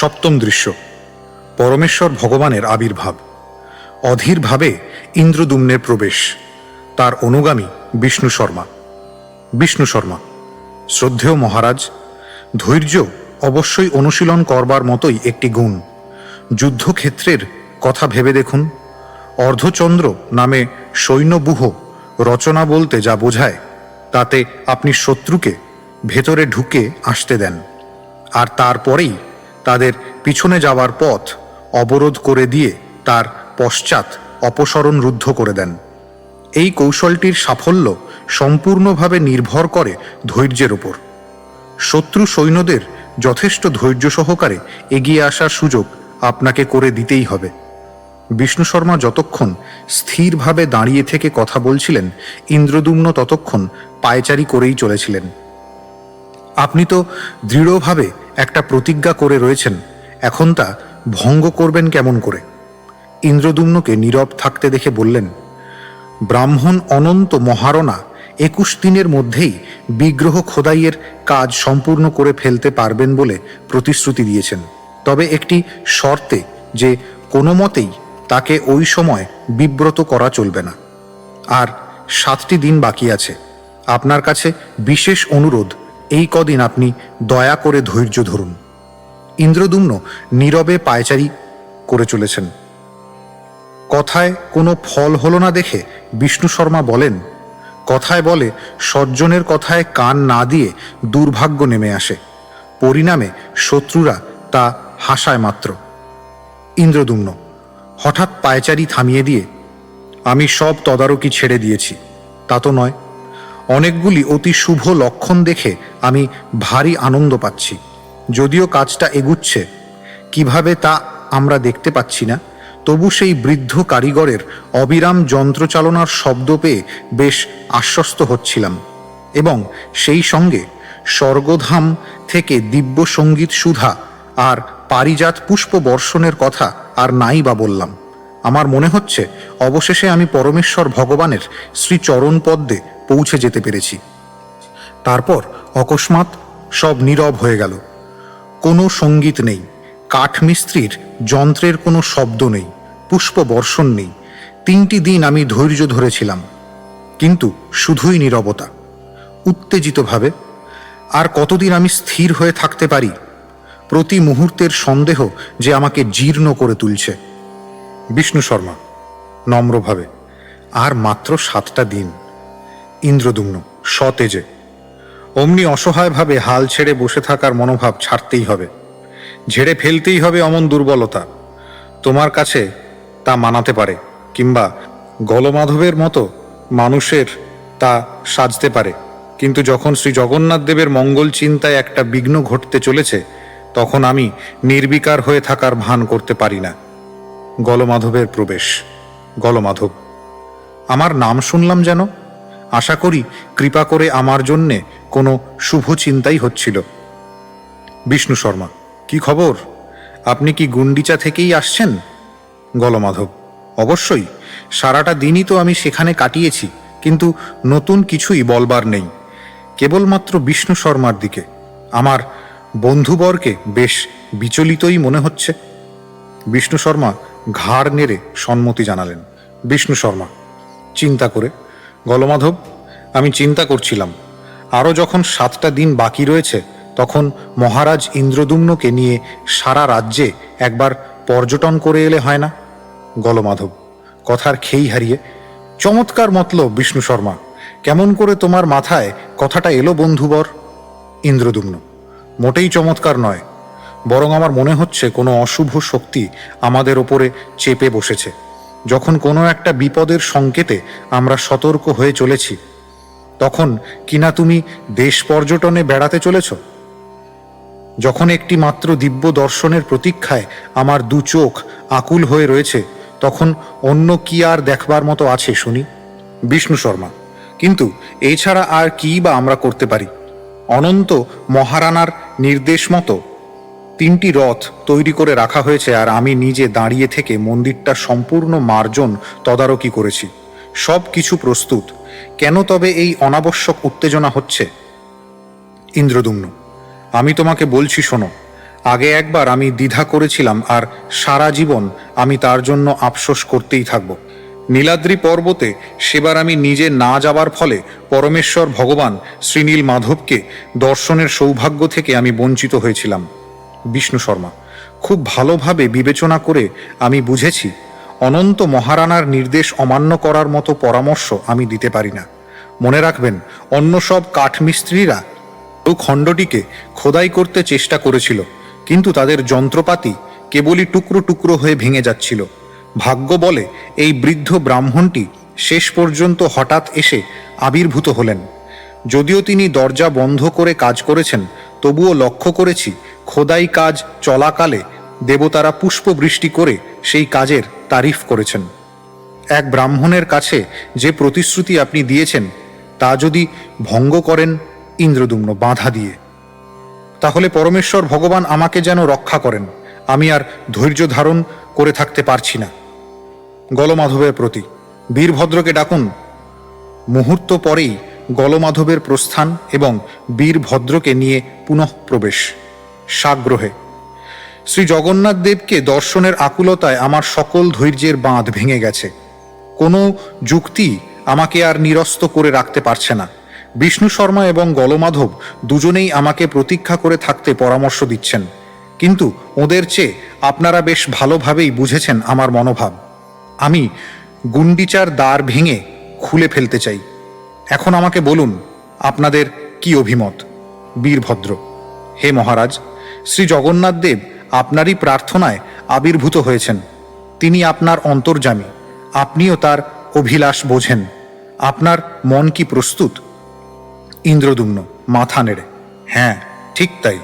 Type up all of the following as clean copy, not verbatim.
সপ্তম দৃশ্য। পরমেশ্বর ভগবানের আবির্ভাব। অধীরভাবে ইন্দ্রদ্যুম্নের প্রবেশ। তার অনুগামী বিষ্ণু শর্মা। বিষ্ণু শর্মা: শ্রদ্ধেয় মহারাজ, ধৈর্য অবশ্যই অনুশীলন করবার মতোই একটি গুণ। যুদ্ধক্ষেত্রের কথা ভেবে দেখুন। অর্ধচন্দ্র নামে সৈন্যব্যূহ রচনা বলতে যা বোঝায়, তাতে আপনি শত্রুকে ভেতরে ঢুকে আসতে দেন, আর তারপরেই তাদের পিছনে যাওয়ার পথ অবরোধ করে দিয়ে তার পশ্চাৎ অপসরণ রুদ্ধ করে দেন। এই কৌশলটির সাফল্য সম্পূর্ণভাবে নির্ভর করে ধৈর্যের ওপর। শত্রু সৈন্যদের যথেষ্ট ধৈর্য সহকারে এগিয়ে আসার সুযোগ আপনাকে করে দিতেই হবে। বিষ্ণু শর্মা যতক্ষণ স্থিরভাবে দাঁড়িয়ে থেকে কথা বলছিলেন, ইন্দ্রদ্যুম্ন ততক্ষণ পায়চারি করেই চলেছিলেন। আপনি তো দৃঢ়ভাবে একটা প্রতিজ্ঞা করে রয়েছেন, এখন তা ভঙ্গ করবেন কেমন করে? ইন্দ্রদ্যুম্নকে নীরব থাকতে দেখে বললেন, ব্রাহ্মণ অনন্ত মহারণা 21 দিনের মধ্যেই বিগ্রহ খোদাইয়ের কাজ সম্পূর্ণ করে ফেলতে পারবেন বলে প্রতিশ্রুতি দিয়েছেন, তবে একটি শর্তে, যে কোনো মতেই তাকে ওই সময় বিব্রত করা চলবে না। আর 7টি দিন বাকি আছে। আপনার কাছে বিশেষ অনুরোধ, এই কদিন আপনি দয়া করে ধৈর্য ধরুন। ইন্দ্রদ্যুম্ন নীরবে পায়চারি করে চলেছেন। কথায় কোনো ফল হলো না দেখে বিষ্ণু শর্মা বলেন, কথায় বলে সজ্জনের কথায় কান না দিয়ে দুর্ভাগ্য নেমে আসে, পরিণামে শত্রুরা তা হাসায় মাত্র। ইন্দ্রদ্যুম্ন হঠাৎ পায়চারি থামিয়ে দিয়ে, আমি সব তদারকি ছেড়ে দিয়েছি। তা তো নয়, অনেকগুলি অতি শুভ লক্ষণ দেখে আমি ভারী আনন্দ পাচ্ছি। যদিও কাজটা এগুচ্ছে কিভাবে তা আমরা দেখতে পাচ্ছি না, তবু সেই বৃদ্ধ কারিগরের অবিরাম যন্ত্রচালনার শব্দ পেয়ে বেশ আশ্বস্ত হচ্ছিলাম, এবং সেই সঙ্গে স্বর্গধাম থেকে দিব্য সঙ্গীত সুধা আর পারিজাত পুষ্প বর্ষণের কথা আর নাই বা বললাম। আমার মনে হচ্ছে অবশেষে আমি পরমেশ্বর ভগবানের শ্রীচরণ পদ্মে পৌঁছে যেতে পেরেছি। তারপর অকস্মাৎ সব নীরব হয়ে গেল। কোনো সঙ্গীত নেই, কাঠমিস্ত্রির যন্ত্রের কোনো শব্দ নেই, পুষ্প বর্ষণ নেই। 3টি দিন আমি ধৈর্য ধরেছিলাম, কিন্তু শুধুই নীরবতা, উত্তেজিতভাবে। আর কতদিন আমি স্থির হয়ে থাকতে পারি? প্রতি মুহূর্তের সন্দেহ যে আমাকে জীর্ণ করে তুলছে। বিষ্ণু শর্মা নম্রভাবে, আর মাত্র 7টা দিন। ইন্দ্রদ্যুম্ন সতেজে, অমনি অসহায়ভাবে হাল ছেড়ে বসে থাকার মনোভাব ছাড়তেই হবে, ঝেড়ে ফেলতেই হবে অমন দুর্বলতা। তোমার কাছে তা মানাতে পারে, কিংবা গলমাধবের মতো মানুষের তা সাজতে পারে, কিন্তু যখন শ্রী জগন্নাথ দেবের মঙ্গল চিন্তায় একটা বিঘ্ন ঘটতে চলেছে, তখন আমি নির্বিকার হয়ে থাকার ভান করতে পারি না। গলমাধবের প্রবেশ। গলমাধব: আমার নাম শুনলাম যেন, আশা করি কৃপা করে আমার জন্যে কোনো শুভ চিন্তাই হচ্ছিল। বিষ্ণু শর্মা: কি খবর? আপনি কি গুন্ডিচা থেকেই আসছেন? গলমাধব: অবশ্যই, সারাটা দিনই তো আমি সেখানে কাটিয়েছি, কিন্তু নতুন কিছুই বলবার নেই। কেবলমাত্র বিষ্ণু শর্মার দিকে আমার বন্ধুবরকে বেশ বিচলিতই মনে হচ্ছে। বিষ্ণু শর্মা ঘাড় নেড়ে সম্মতি জানালেন। বিষ্ণু শর্মা চিন্তা করে: গলমাধব, আমি চিন্তা করছিলাম, আরও যখন 7টা দিন বাকি রয়েছে, তখন মহারাজ ইন্দ্রদ্যুম্নকে নিয়ে সারা রাজ্যে একবার পর্যটন করে এলে হয় না? গলমাধব কথার খেই হারিয়ে: চমৎকার মতলব বিষ্ণু শর্মা, কেমন করে তোমার মাথায় কথাটা এলো বন্ধুবর? ইন্দ্রদ্যুম্ন: মোটেই চমৎকার নয়, বরং আমার মনে হচ্ছে কোনো অশুভ শক্তি আমাদের ওপরে চেপে বসেছে। যখন কোনো একটা বিপদের সংকেতে আমরা সতর্ক হয়ে চলেছি, তখন কিনা তুমি দেশ পর্যটনে বেড়াতে চলেছ। যখন একটি মাত্র দিব্য দর্শনের প্রতীক্ষায় আমার 2 চোখ আকুল হয়ে রয়েছে, তখন অন্য কি আর দেখবার মতো আছে শুনি? বিষ্ণু শর্মা: কিন্তু এছাড়া আর কি বা আমরা করতে পারি? অনন্ত মহারানার নির্দেশ মতো 3টি রথ তৈরি করে রাখা হয়েছে, আর আমি নিজে দাঁড়িয়ে থেকে মন্দিরটা সম্পূর্ণ মার্জন তদারকি করেছি। সব কিছু প্রস্তুত, কেন তবে এই অনাবশ্যক উত্তেজনা হচ্ছে? ইন্দ্রদ্যুম্ন: আমি তোমাকে বলছি শোনো, আগে একবার আমি দ্বিধা করেছিলাম, আর সারা জীবন আমি তার জন্য আফসোস করতেই থাকব। নীলাদ্রি পর্বতে সেবার আমি নিজে না যাবার ফলে পরমেশ্বর ভগবান শ্রীনীল মাধবকে দর্শনের সৌভাগ্য থেকে আমি বঞ্চিত হয়েছিলাম। বিষ্ণু শর্মা: খুব ভালোভাবে বিবেচনা করে আমি বুঝেছি অনন্ত মহারানার নির্দেশ অমান্য করার মতো পরামর্শ আমি দিতে পারি না। মনে রাখবেন, অন্য সব কাঠমিস্ত্রিরা খণ্ডটিকে খোদাই করতে চেষ্টা করেছিল, কিন্তু তাদের যন্ত্রপাতি কেবলই টুকরো টুকরো হয়ে ভেঙে যাচ্ছিল। ভাগ্য বলে এই বৃদ্ধ ব্রাহ্মণটি শেষ পর্যন্ত হঠাৎ এসে আবির্ভূত হলেন। যদিও তিনি দরজা বন্ধ করে কাজ করেছেন, তবুও লক্ষ্য করেছি খোদাই কাজ চলাকালে দেবতারা পুষ্পবৃষ্টি করে সেই কাজের তারিফ করেছেন। এক ব্রাহ্মণের কাছে যে প্রতিশ্রুতি আপনি দিয়েছেন তা যদি ভঙ্গ করেন ইন্দ্রদুম্ন বাধা দিয়ে, তাহলে পরমেশ্বর ভগবান আমাকে যেন রক্ষা করেন। আমি আর ধৈর্য ধারণ করে থাকতে পারছি না। গলমাধবের প্রতি: বীরভদ্রকে ডাকুন। মুহূর্ত পরেই গলমাধবের প্রস্থান এবং বীরভদ্রকে নিয়ে পুনঃ প্রবেশ সাগ্রহে। শ্রী জগন্নাথ দেবকে দর্শনের আকুলতায় আমার সকল ধৈর্যের বাঁধ ভেঙে গেছে। কোনো যুক্তি আমাকে আর নিরস্ত করে রাখতে পারছে না। বিষ্ণু শর্মা এবং গলমাধব দুজনেই আমাকে প্রতীক্ষা করে থাকতে পরামর্শ দিচ্ছেন, কিন্তু ওদের চেয়ে আপনারা বেশ ভালোভাবেই বুঝেছেন আমার মনোভাব। আমি গুন্ডিচার দ্বার ভেঙে খুলে ফেলতে চাই। এখন আমাকে বলুন, আপনাদের কি অভিমত? বীরভদ্র: হে মহারাজ, শ্রী জগন্নাথ দেব আপনারই প্রার্থনায় আবির্ভূত হয়েছেন। তিনি আপনার অন্তর্যামী, আপনিও তার অভিলাষ বোঝেন। আপনার মন কি প্রস্তুত? ইন্দ্রদুম্ন মাথা নেড়ে: হ্যাঁ, ঠিক তাই।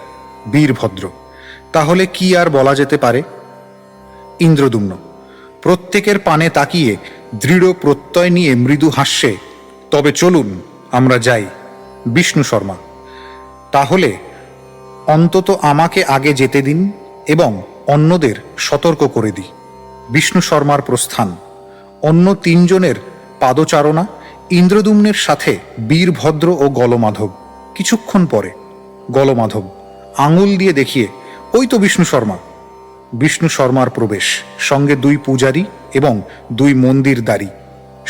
বীরভদ্র: তাহলে কি আর বলা যেতে পারে? ইন্দ্রদুম্ন প্রত্যেকের পানে তাকিয়ে দৃঢ় প্রত্যয় নিয়ে মৃদু হাস্যে: তবে চলুন আমরা যাই। বিষ্ণু শর্মা: তাহলে অন্তত আমাকে আগে যেতে দিন এবং অন্যদের সতর্ক করে দিই। বিষ্ণু শর্মার প্রস্থান। অন্য তিনজনের পাদচারণা। ইন্দ্রদুম্নের সাথে বীরভদ্র ও গলমাধব। কিছুক্ষণ পরে গলমাধব আঙুল দিয়ে দেখিয়ে: ওই তো বিষ্ণু শর্মা। বিষ্ণু শর্মার প্রবেশ, সঙ্গে দুই পূজারী এবং দুই মন্দিরদারী,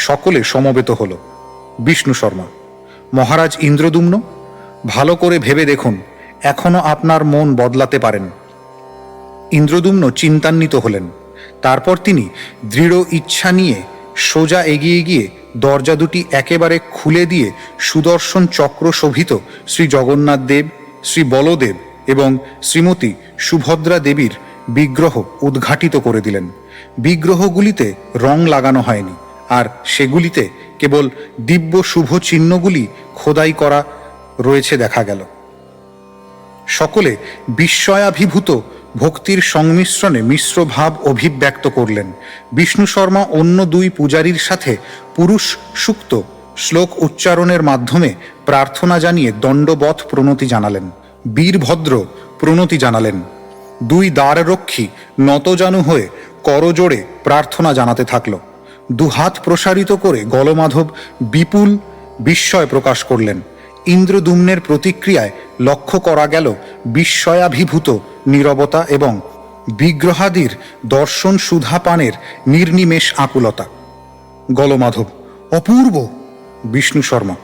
সকলে সমবেত হল। বিষ্ণু শর্মা: মহারাজ ইন্দ্রদুম্ন, ভালো করে ভেবে দেখুন, এখনো আপনার মন বদলাতে পারেন। ইন্দ্রদুম্ন চিন্তান্বিত হলেন। তারপর তিনি দৃঢ় ইচ্ছা নিয়ে সোজা এগিয়ে গিয়ে দরজা দুটি একেবারে খুলে দিয়ে সুদর্শন চক্র শোভিত শ্রী জগন্নাথ দেব, শ্রী বলদেব এবং শ্রীমতী সুভদ্রা দেবীর বিগ্রহ উদ্ঘাটিত করে দিলেন। বিগ্রহগুলিতে রং লাগানো হয়নি, আর সেগুলিতে কেবল দিব্য শুভ চিহ্নগুলি খোদাই করা রয়েছে দেখা গেল। সকলে বিস্ময়াভিভূত ভক্তির সংমিশ্রণে মিশ্র ভাব অভিব্যক্ত করলেন। বিষ্ণু শর্মা অন্য দুই পূজারীর সাথে পুরুষ সূক্ত শ্লোক উচ্চারণের মাধ্যমে প্রার্থনা জানিয়ে দণ্ডবৎ প্রণতি জানালেন। বীরভদ্র প্রণতি জানালেন। দুই দ্বাররক্ষী নতজানু হয়ে করজোড়ে প্রার্থনা জানাতে থাকল। দুহাত প্রসারিত করে গলমাধব বিপুল বিস্ময় প্রকাশ করলেন। ইন্দ্রদুম্নের প্রতিক্রিয়ায় লক্ষ্য করা গেল বিস্ময়াভিভূত নীরবতা এবং বিগ্রহাদির দর্শন সুধাপানের নির্নিমেষ আকুলতা। গলমাধব: অপূর্ব। বিষ্ণু শর্মা: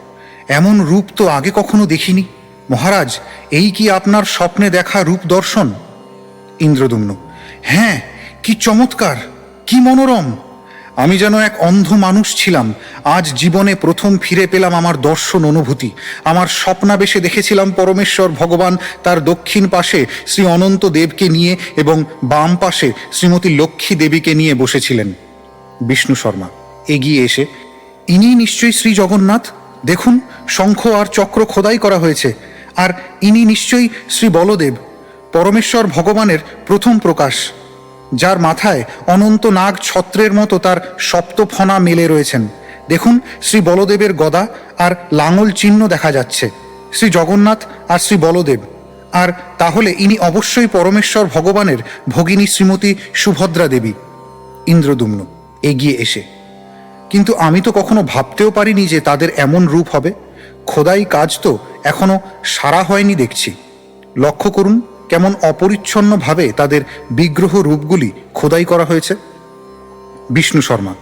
এমন রূপ তো আগে কখনো দেখিনি মহারাজ। এই কি আপনার স্বপ্নে দেখা রূপ দর্শন? ইন্দ্রদুম্ন: হ্যাঁ, কি চমৎকার, কি মনোরম। আমি যেন এক অন্ধ মানুষ ছিলাম, আজ জীবনে প্রথম ফিরে পেলাম আমার দর্শন অনুভূতি। আমার স্বপ্নাবেশে দেখেছিলাম পরমেশ্বর ভগবান তার দক্ষিণ পাশে শ্রী অনন্ত দেবকে নিয়ে এবং বাম পাশে শ্রীমতী লক্ষ্মী দেবীকে নিয়ে বসেছিলেন। বিষ্ণু শর্মা এগিয়ে এসে: ইনি নিশ্চয়ই শ্রী জগন্নাথ। দেখুন, শঙ্খ আর চক্র খোদাই করা হয়েছে। আর ইনি নিশ্চয়ই শ্রী বলদেব, পরমেশ্বর ভগবানের প্রথম প্রকাশ, যার মাথায় অনন্ত নাগ ছত্রের মতো তার সপ্তফণা মেলে রয়েছেন। দেখুন, শ্রী বলদেবের গদা আর লাঙল চিহ্ন দেখা যাচ্ছে। শ্রী জগন্নাথ আর শ্রী বলদেব। আর তাহলে ইনি অবশ্যই পরমেশ্বর ভগবানের ভগিনী শ্রীমতী সুভদ্রা দেবী। ইন্দ্রদুম্ন এগিয়ে এসে: কিন্তু আমি তো কখনো ভাবতেও পারিনি যে তাদের এমন রূপ হবে। খোদাই কাজ তো এখনো সারা হয়নি দেখছি। লক্ষ্য করুন কেমন অপরিচ্ছন্নভাবে তাদের বিগ্রহ রূপগুলি খোদাই করা হয়েছে। বিষ্ণু শর্মা: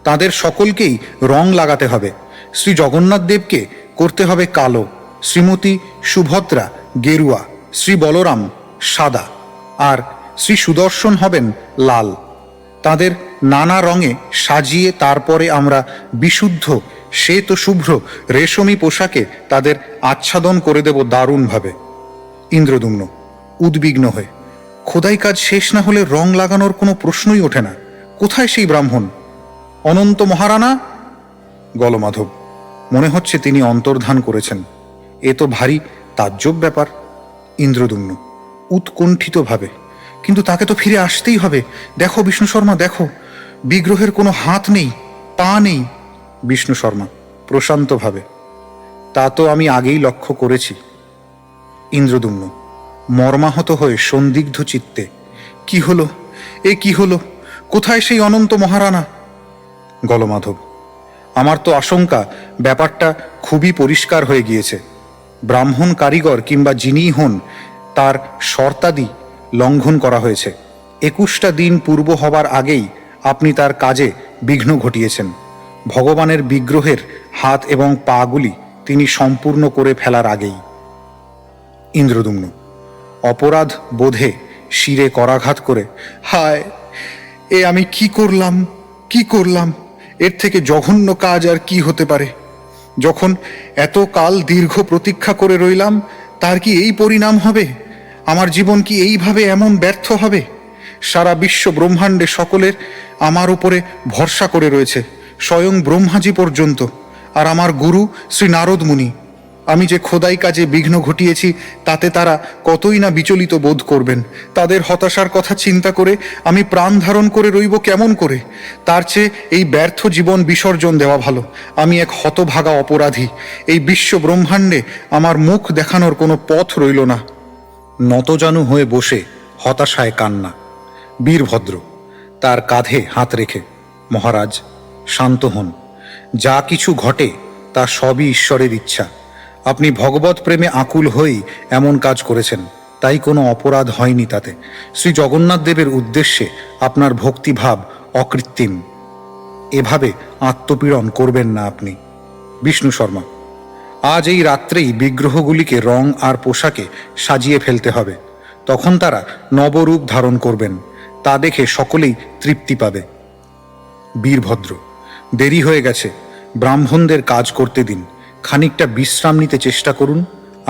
তাদের সকলকেই রং লাগাতে হবে। শ্রী জগন্নাথ দেবকে করতে হবে কালো, শ্রীমতী সুভদ্রা গেরুয়া, শ্রী বলরাম সাদা, আর শ্রী সুদর্শন হবেন লাল। তাদের নানা রঙে সাজিয়ে তারপরে আমরা বিশুদ্ধ শ্বেত শুভ্র রেশমি পোশাকে তাদের আচ্ছাদন করে দেব দারুণভাবে। ইন্দ্রদুম্ন উদ্বিগ্ন হয়ে: খোদাই কাজ শেষ না হলে রং লাগানোর কোনো প্রশ্নই ওঠে না। কোথায় সেই ব্রাহ্মণ? অনন্ত মহারানা? গলমাধব: মনে হচ্ছে তিনি অন্তর্ধান করেছেন। এ তো ভারী তাজ্জব ব্যাপার। ইন্দ্রদুম্ন উৎকণ্ঠিতভাবে: কিন্তু তাকে তো ফিরে আসতেই হবে। দেখো বিষ্ণু শর্মা, দেখো, বিগ্রহের কোনো হাত নেই, পা নেই। বিষ্ণু শর্মা প্রশান্তভাবে: তা তো আমি আগেই লক্ষ্য করেছি। ইন্দ্রদুম্ন মর্মাহত হয়ে সন্দিগ্ধ চিত্তে: কি হলো, এ কি হলো? কোথায় সেই অনন্ত মহারানা? গলমাধব: আমার তো আশঙ্কা ব্যাপারটা খুবই পরিষ্কার হয়ে গিয়েছে। ব্রাহ্মণ কারিগর কিংবা যিনিই হন, তার শর্তাদি লঙ্ঘন করা হয়েছে। 21টা দিন পূর্ব হবার আগেই আপনি তার কাজে বিঘ্ন ঘটিয়েছেন। ভগবানের বিগ্রহের হাত এবং পাগুলি তিনি সম্পূর্ণ করে ফেলার আগেই। ইন্দ্রদুম্ন অপরাধ বোধে শিরে করাঘাত করে: হায়, এ আমি কি করলাম, কি করলাম? এর থেকে জঘন্য কাজ আর কি হতে পারে? যখন এত কাল দীর্ঘ প্রতীক্ষা করে রইলাম, তার কি এই পরিণাম হবে? আমার জীবন কি এইভাবে এমন ব্যর্থ হবে? সারা বিশ্ব ব্রহ্মাণ্ডে সকলের আমার উপরে ভরসা করে রয়েছে, স্বয়ং ব্রহ্মাজি পর্যন্ত, আর আমার গুরু শ্রী নারদ মুনি। আমি যে খোদাই কাজে বিঘ্ন ঘটিয়েছি তাতে তারা কতই না বিচলিত বোধ করবেন। তাদের হতাশার কথা চিন্তা করে আমি প্রাণ ধারণ করে রইব কেমন করে? তার চেয়ে এই ব্যর্থ জীবন বিসর্জন দেওয়া ভালো। আমি এক হতভাগা অপরাধী। এই বিশ্ব ব্রহ্মাণ্ডে আমার মুখ দেখানোর কোনো পথ রইল না। নতজানু হয়ে বসে হতাশায় কান্না। বীরভদ্র তার কাঁধে হাত রেখে: মহারাজ, শান্ত হন। যা কিছু ঘটে তা সবই ঈশ্বরের ইচ্ছা। আপনি ভগবত প্রেমে আকুল হয়েই এমন কাজ করেছেন, তাই কোনো অপরাধ হয়নি তাতে। শ্রী জগন্নাথ দেবের উদ্দেশ্যে আপনার ভক্তিভাব অকৃত্রিম। এভাবে আত্মপীড়ন করবেন না আপনি। বিষ্ণু শর্মা: আজ এই রাত্রেই বিগ্রহগুলিকে রং আর পোশাকে সাজিয়ে ফেলতে হবে। তখন তারা নবরূপ ধারণ করবেন। তা দেখে সকলেই তৃপ্তি পাবে। বীরভদ্র: দেরি হয়ে গেছে, ব্রাহ্মণদের কাজ করতে দিন। খানিকটা বিশ্রাম নিতে চেষ্টা করুন,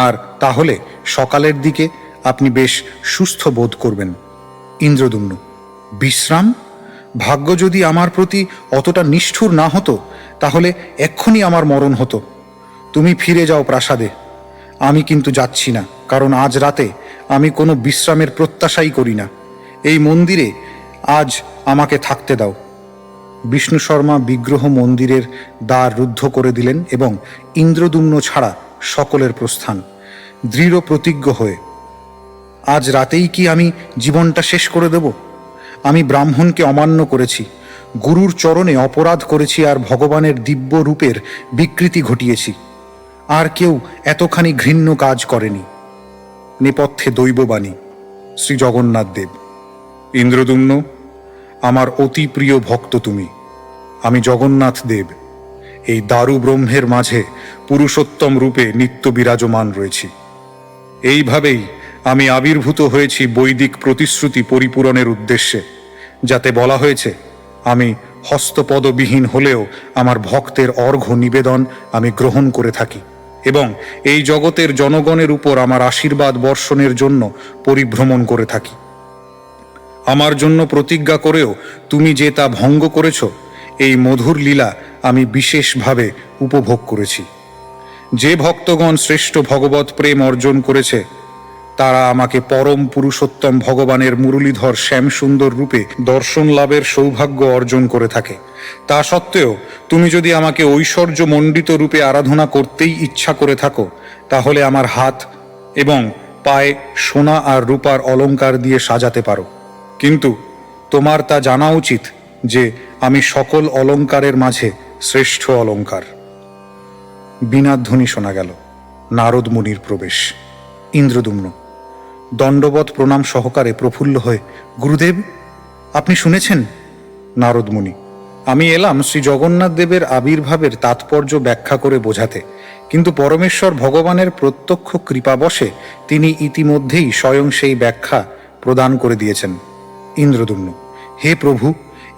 আর তাহলে সকালের দিকে আপনি বেশ সুস্থ বোধ করবেন। ইন্দ্রদুম্ন: বিশ্রাম? ভাগ্য যদি আমার প্রতি অতটা নিষ্ঠুর না হতো, তাহলে এক্ষুনি আমার মরণ হতো। তুমি ফিরে যাও প্রাসাদে। আমি কিন্তু যাচ্ছি না, কারণ আজ রাতে আমি কোনো বিশ্রামের প্রত্যাশাই করি না। এই মন্দিরে আজ আমাকে থাকতে দাও। বিষ্ণু শর্মা বিগ্রহ মন্দিরের দ্বার রুদ্ধ করে দিলেন এবং ইন্দ্রদুম্ন ছাড়া সকলের প্রস্থান। দৃঢ় প্রতিজ্ঞ হয়ে: আজ রাতেই কি আমি জীবনটা শেষ করে দেব? আমি ব্রাহ্মণকে অমান্য করেছি, গুরুর চরণে অপরাধ করেছি, আর ভগবানের দিব্য রূপের বিকৃতি ঘটিয়েছি। আর কেউ এতখানি ঘৃণ্য কাজ করেনি। নেপথ্যে দৈববাণী: শ্রী জগন্নাথ দেব। ইন্দ্রদুম্ন, আমার অতি প্রিয় ভক্ত তুমি। আমি জগন্নাথ দেব এই দারু ব্রহ্মের মাঝে পুরুষোত্তম রূপে নিত্য বিরাজমান রয়েছি। এইভাবেই আমি আবির্ভূত হয়েছি বৈদিক প্রতিশ্রুতি পরিপূরণের উদ্দেশ্যে, যাতে বলা হয়েছে আমি হস্তপদবিহীন হলেও আমার ভক্তের অর্ঘ্য নিবেদন আমি গ্রহণ করে থাকি এবং এই জগতের জনগণের উপর আমার আশীর্বাদ বর্ষণের জন্য পরিভ্রমণ করে থাকি। আমার জন্য প্রতিজ্ঞা করেও তুমি যে তা ভঙ্গ করেছ, এই মধুর লীলা আমি বিশেষভাবে উপভোগ করেছি। যে ভক্তগণ শ্রেষ্ঠ ভগবত প্রেম অর্জন করেছে, তারা আমাকে পরম পুরুষোত্তম ভগবানের মুরলীধর শ্যামসুন্দর রূপে দর্শন লাভের সৌভাগ্য অর্জন করে থাকে। তা সত্ত্বেও তুমি যদি আমাকে ঐশ্বর্য মণ্ডিত রূপে আরাধনা করতেই ইচ্ছা করে থাকো, তাহলে আমার হাত এবং পায়ে সোনা আর রূপার অলঙ্কার দিয়ে সাজাতে পারো। কিন্তু তোমার তা জানা উচিত যে আমি সকল অলঙ্কারের মাঝে শ্রেষ্ঠ অলঙ্কার। বীণাধ্বনি শোনা গেল। নারদ মুনির প্রবেশ। ইন্দ্রদুম্ন: দণ্ডবৎ প্রণাম সহকারে প্রফুল্ল হয়ে, গুরুদেব, আপনি শুনেছেন? নারদ মুনি, আমি এলাম শ্রী জগন্নাথ দেবের আবির্ভাবের তাৎপর্য ব্যাখ্যা করে বোঝাতে, কিন্তু পরমেশ্বর ভগবানের প্রত্যক্ষ কৃপাবশে তিনি ইতিমধ্যেই স্বয়ং সেই ব্যাখ্যা প্রদান করে দিয়েছেন। ইন্দ্রদ্যুম্ন, হে প্রভু,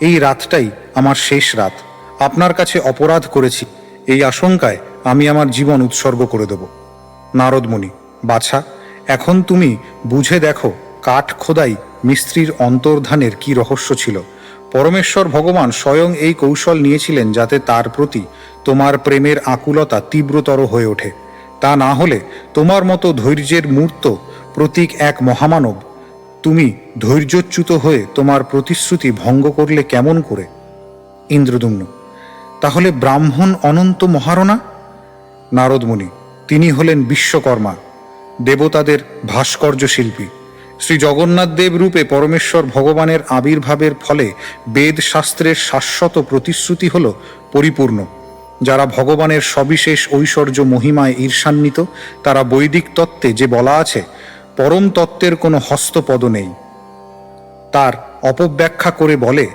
এই রাতটাই আমার শেষ রাত। আপনার কাছে অপরাধ করেছি, এই আশঙ্কায় আমি আমার জীবন উৎসর্গ করে দেব। নারদ মুনি, বাছা, এখন তুমি বুঝে দেখো কাঠ খোদাই মিস্ত্রির অন্তর্ধানের কি রহস্য ছিল। পরমেশ্বর ভগবান স্বয়ং এই কৌশল নিয়েছিলেন যাতে তার প্রতি তোমার প্রেমের আকুলতা তীব্রতর হয়ে ওঠে। তা না হলে তোমার মতো ধৈর্যের মূর্ত প্রতীক এক মহামানব তুমি ধৈর্যচ্যুত হয়ে তোমার প্রতিশ্রুতি ভঙ্গ করলে কেমন করে? ইন্দ্রদ্যুম্ন, তাহলে ব্রাহ্মণ অনন্ত মহারণা? নারদ মুনি, তিনি হলেন বিশ্বকর্মা, দেবতাদের ভাস্কর্য শিল্পী। শ্রী জগন্নাথ দেব রূপে পরমেশ্বর ভগবানের আবির্ভাবের ফলে বেদ শাস্ত্রের শাশ্বত প্রতিশ্রুতি হল পরিপূর্ণ। যারা ভগবানের সবিশেষ ঐশ্বর্য মহিমায় ঈর্ষান্বিত, তারা বৈদিক তত্ত্বে যে বলা আছে পরম তত্ত্বের কোনো হস্তপদ নেই, তার অপব্যাখ্যা করে বলে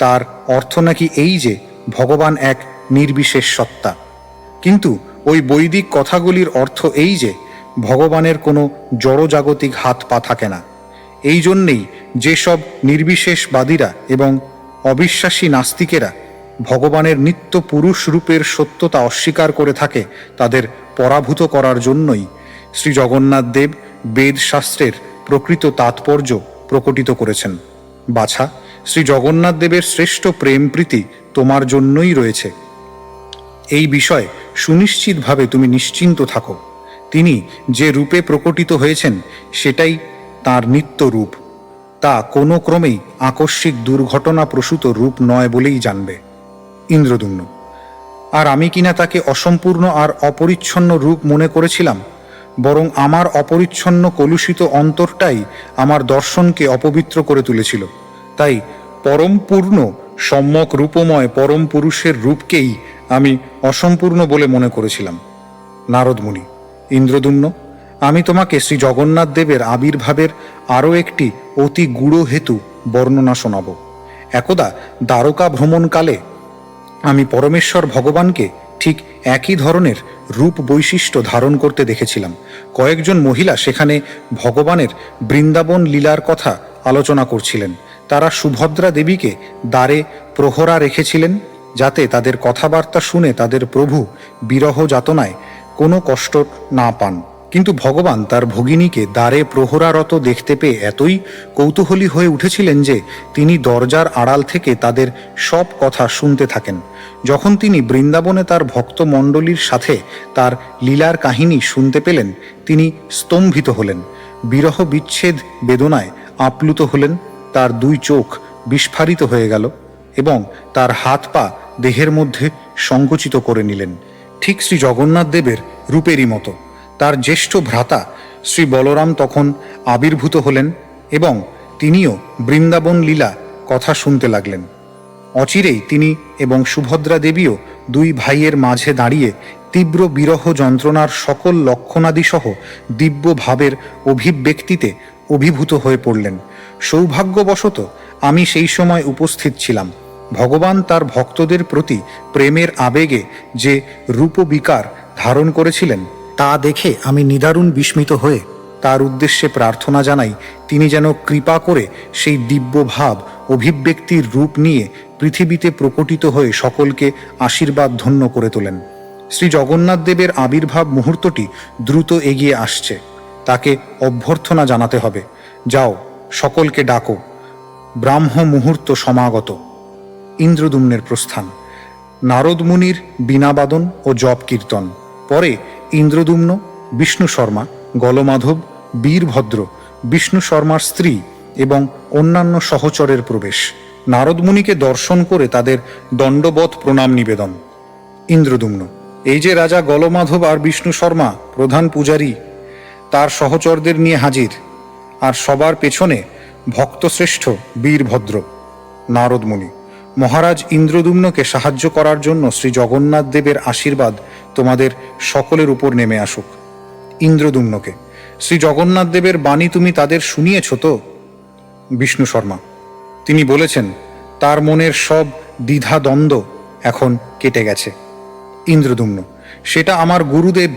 তার অর্থ নাকি এই যে ভগবান এক নির্বিশেষ সত্তা। কিন্তু ওই বৈদিক কথাগুলির অর্থ এই যে ভগবানের কোনো জড়জাগতিক হাত পা থাকে না। এই জন্যেই যেসব নির্বিশেষবাদীরা এবং অবিশ্বাসী নাস্তিকেরা ভগবানের নিত্য পুরুষ রূপের সত্যতা অস্বীকার করে থাকে, তাদের পরাভূত করার জন্যই শ্রী জগন্নাথ দেব বেদ শাস্ত্রের প্রকৃত তাৎপর্য প্রকটিত করেছেন। বাছা, শ্রী জগন্নাথ দেবের শ্রেষ্ঠ প্রেম প্রীতি তোমার জন্যই রয়েছে। এই বিষয়ে সুনিশ্চিতভাবে তুমি নিশ্চিন্ত থাকো। তিনি যে রূপে প্রকটিত হয়েছেন সেটাই তাঁর নিত্য রূপ। তা কোনো ক্রমেই আকস্মিক দুর্ঘটনা প্রসূত রূপ নয় বলেই জানবে। ইন্দ্রদ্যুম্ন, আর আমি কিনা তাকে অসম্পূর্ণ আর অপরিচ্ছন্ন রূপ মনে করেছিলাম, বরং আমার অপরিচ্ছন্ন কলুষিত অন্তরটাই আমার দর্শনকে অপবিত্র করে তুলেছিল। তাই পরম পূর্ণ সম্যক রূপময় পরম পুরুষের রূপকেই আমি অসম্পূর্ণ বলে মনে করেছিলাম। নারদ মুনি, ইন্দ্রদ্যুম্ন, আমি তোমাকে শ্রী জগন্নাথ দেবের আবির্ভাবের আরও একটি অতি গূঢ় হেতু বর্ণনা শোনাব। একদা দ্বারকা ভ্রমণকালে আমি পরমেশ্বর ভগবানকে ঠিক একই ধরনের রূপ বৈশিষ্ট্য ধারণ করতে দেখেছিলাম। কয়েকজন মহিলা সেখানে ভগবানের বৃন্দাবন লীলার কথা আলোচনা করছিলেন। তারা সুভদ্রা দেবীকে দ্বারে প্রহরা রেখেছিলেন যাতে তাদের কথাবার্তা শুনে তাদের প্রভু বিরহ যাতনায় কোনো কষ্ট না পান। কিন্তু ভগবান তার ভগিনীকে দ্বারে প্রহরারত দেখতে পেয়ে এতই কৌতূহলী হয়ে উঠেছিলেন যে তিনি দরজার আড়াল থেকে তাদের সব কথা শুনতে থাকেন। যখন তিনি বৃন্দাবনে তার ভক্তমণ্ডলীর সাথে তার লীলার কাহিনী শুনতে পেলেন, তিনি স্তম্ভিত হলেন, বিরহ বিচ্ছেদ বেদনায় আপ্লুত হলেন, তার দুই চোখ বিস্ফারিত হয়ে গেল এবং তার হাত পা দেহের মধ্যে সংকুচিত করে নিলেন, ঠিক শ্রী জগন্নাথ দেবের রূপেরই মতো। তার জ্যেষ্ঠ ভ্রাতা শ্রী বলরাম তখন আবির্ভূত হলেন এবং তিনিও বৃন্দাবন লীলা কথা শুনতে লাগলেন। অচিরেই তিনি এবং সুভদ্রা দেবীও দুই ভাইয়ের মাঝে দাঁড়িয়ে তীব্র বিরহ যন্ত্রণার সকল লক্ষণাদিসহ দিব্য ভাবের অভিব্যক্তিতে অভিভূত হয়ে পড়লেন। সৌভাগ্যবশত আমি সেই সময় উপস্থিত ছিলাম। ভগবান তার ভক্তদের প্রতি প্রেমের আবেগে যে রূপবিকার ধারণ করেছিলেন তা দেখে আমি নিদারুণ বিস্মিত হয়ে তার উদ্দেশ্যে প্রার্থনা জানাই তিনি যেন কৃপা করে সেই দিব্য ভাব অভিব্যক্তির রূপ নিয়ে পৃথিবীতে প্রকটিত হয়ে সকলকে আশীর্বাদ ধন্য করে তোলেন। শ্রী জগন্নাথ দেবের আবির্ভাব মুহূর্তটি দ্রুত এগিয়ে আসছে, তাকে অভ্যর্থনা জানাতে হবে। যাও, সকলকে ডাকো, ব্রাহ্ম মুহূর্ত সমাগত। ইন্দ্রদ্যুম্নের প্রস্থান, নারদ মুনির বীণাবাদন ও জপ কীর্তন, পরে ইন্দ্রদ্যুম্ন, বিষ্ণু শর্মা, গলমাধব, বীরভদ্র, বিষ্ণু শর্মার স্ত্রী এবং অন্যান্য সহচরের প্রবেশ। নারদ মুনিকে দর্শন করে তাদের দণ্ডবৎ প্রণাম নিবেদন। ইন্দ্রদ্যুম্ন, এই যে রাজা গলমাধব আর বিষ্ণু শর্মা প্রধান পূজারী তার সহচরদের নিয়ে হাজির, আর সবার পেছনে ভক্তশ্রেষ্ঠ বীরভদ্র। নারদ মুনি, মহারাজ ইন্দ্রদ্যুম্নকে সাহায্য করার জন্য শ্রী জগন্নাথ দেবের আশীর্বাদ তোমাদের সকলের উপর নেমে আসুক। ইন্দ্রদ্যুম্নকে, শ্রী জগন্নাথ দেবের বাণী তুমি তাদের শুনিয়েছ তো? বিষ্ণু শর্মা: তিনি বলেছেন তার মনের সব দ্বিধা দ্বন্দ্ব এখন কেটে গেছে। ইন্দ্রদুম্ন: সেটা আমার গুরুদেব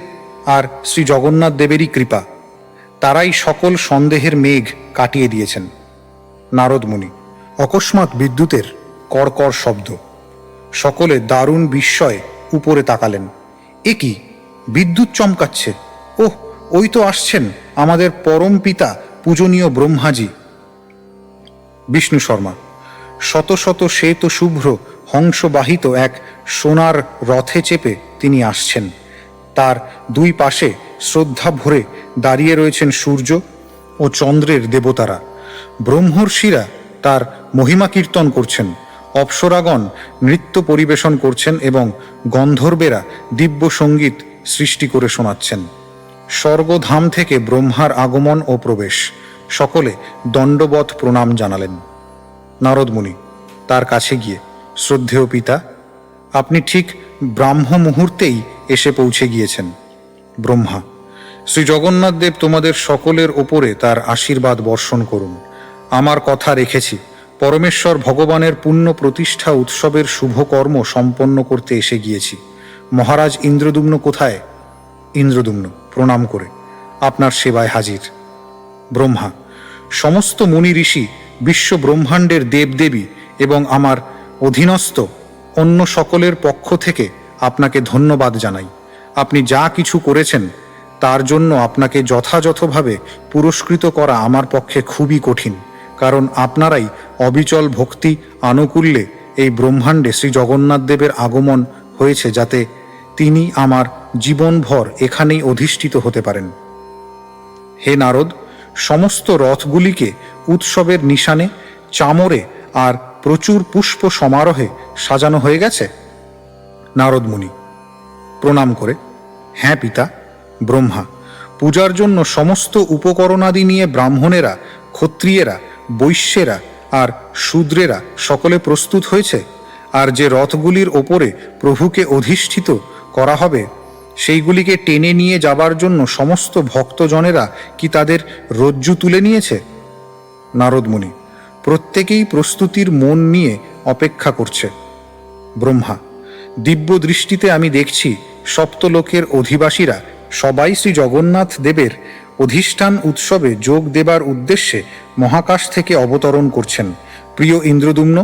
আর শ্রী জগন্নাথ দেবেরই কৃপা। তারাই সকল সন্দেহের মেঘ কাটিয়ে দিয়েছেন। নারদ মুনি: অকস্মাৎ বিদ্যুতের কড়কড় শব্দ। সকলে দারুণ বিস্ময়ে উপরে তাকালেন। এ কি, বিদ্যুৎ চমকাচ্ছে! ওহ, ওই তো আসছেন আমাদের পরম পিতা পূজনীয় ব্রহ্মাজি। বিষ্ণু শর্মা: শত শত শ্বেত শুভ্র হংসবাহিত এক সোনার রথে চেপে তিনি আসছেন। তার দুই পাশে শ্রদ্ধা ভরে দাঁড়িয়ে রয়েছেন সূর্য ও চন্দ্রের দেবতারা। ব্রহ্মর্ষিরা তার মহিমা কীর্তন করছেন, অপ্সরাগণ নৃত্য পরিবেশন করছেন এবং গন্ধর্বেরা দিব্য সঙ্গীত সৃষ্টি করে শোনাচ্ছেন। স্বর্গধাম থেকে ব্রহ্মার আগমন ও প্রবেশ। সকলে দণ্ডবৎ প্রণাম জানালেন। নারদ মুনি তার কাছে গিয়ে: শ্রদ্ধেয় পিতা, আপনি ঠিক ব্রাহ্ম মুহূর্তেই এসে পৌঁছে গিয়েছেন। ব্রহ্মা: শ্রী জগন্নাথ দেব তোমাদের সকলের ওপরে তার আশীর্বাদ বর্ষণ করুন। আমার কথা রেখেছি, পরমেশ্বর ভগবানের পুণ্য প্রতিষ্ঠা উৎসবের শুভকর্ম সম্পন্ন করতে এসে গিয়েছি। মহারাজ ইন্দ্রদুম্ন কোথায়? ইন্দ্রদুম্ন প্রণাম করে: আপনার সেবায় হাজির। ব্রহ্মা: সমস্ত মুনি ঋষি, বিশ্ব ব্রহ্মাণ্ডের দেবদেবী এবং আমার অধীনস্থ অন্য সকলের পক্ষ থেকে আপনাকে ধন্যবাদ জানাই। আপনি যা কিছু করেছেন তার জন্য আপনাকে যথাযথভাবে পুরস্কৃত করা আমার পক্ষে খুবই কঠিন, কারণ আপনারাই অবিচল ভক্তি আনুকূল্যে এই ব্রহ্মাণ্ডে শ্রী জগন্নাথ দেবের আগমন হয়েছে, যাতে তিনি আমার জীবনভর এখানেই অধিষ্ঠিত হতে পারেন। হে নারদ, সমস্ত রথগুলিকে উৎসবের নিশানে, চামরে আর প্রচুর পুষ্প সমারোহে সাজানো হয়ে গেছে। নারদ মুনি প্রণাম করে: হ্যাঁ পিতা। ব্রহ্মা: পূজার জন্য সমস্ত উপকরণাদি নিয়ে ব্রাহ্মণেরা, ক্ষত্রিয়েরা, বৈশ্যেরা আর শূদ্রেরা সকলে প্রস্তুত হয়েছে। আর যে রথগুলির ওপরে প্রভুকে অধিষ্ঠিত করা হবে সেইগুলিকে টেনে নিয়ে যাবার জন্য সমস্ত ভক্তজনেরা কি তাদের রজ্জু তুলে নিয়েছে? নারদ মুনি: প্রত্যেকেই প্রস্তুতির মন নিয়ে অপেক্ষা করছে। ব্রহ্মা: দিব্য দৃষ্টিতে আমি দেখছি সপ্তলোকের অধিবাসীরা সবাই শ্রী জগন্নাথ দেবের অধিষ্ঠান উৎসবে যোগ দেবার উদ্দেশ্যে মহাকাশ থেকে অবতরণ করছেন। প্রিয় ইন্দ্রদুম্ন,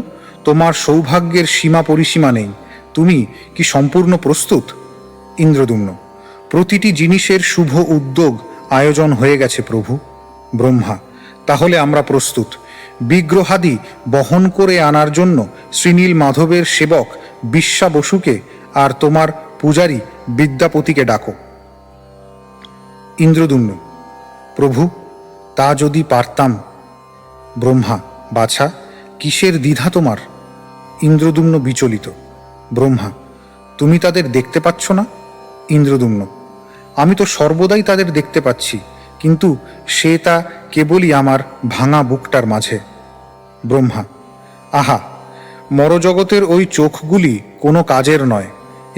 তোমার সৌভাগ্যের সীমা পরিসীমা নেই। তুমি কি সম্পূর্ণ প্রস্তুত? ইন্দ্রদুম্ন: প্রতিটি জিনিসের শুভ উদ্যোগ আয়োজন হয়ে গেছে প্রভু। ব্রহ্মা: তাহলে আমরা প্রস্তুত। বিগ্রহাদি বহন করে আনার জন্য শ্রীনীল মাধবের সেবক বিশ্বা বসুকে আর তোমার পূজারী বিদ্যাপতিকে ডাকো। ইন্দ্রদুম্ন: প্রভু, তা যদি পারতাম। ব্রহ্মা: বাছা, কিসের দ্বিধা তোমার? ইন্দ্রদুম্ন বিচলিত। ব্রহ্মা: তুমি তাদের দেখতে পাচ্ছ না? ইন্দ্রদুম্ন: আমি তো সর্বদাই তাদের দেখতে পাচ্ছি, কিন্তু সে তা কেবলই আমার ভাঙা বুকটার মাঝে। ব্রহ্মা: আহা, মরজগতের ওই চোখগুলি কোনো কাজের নয়।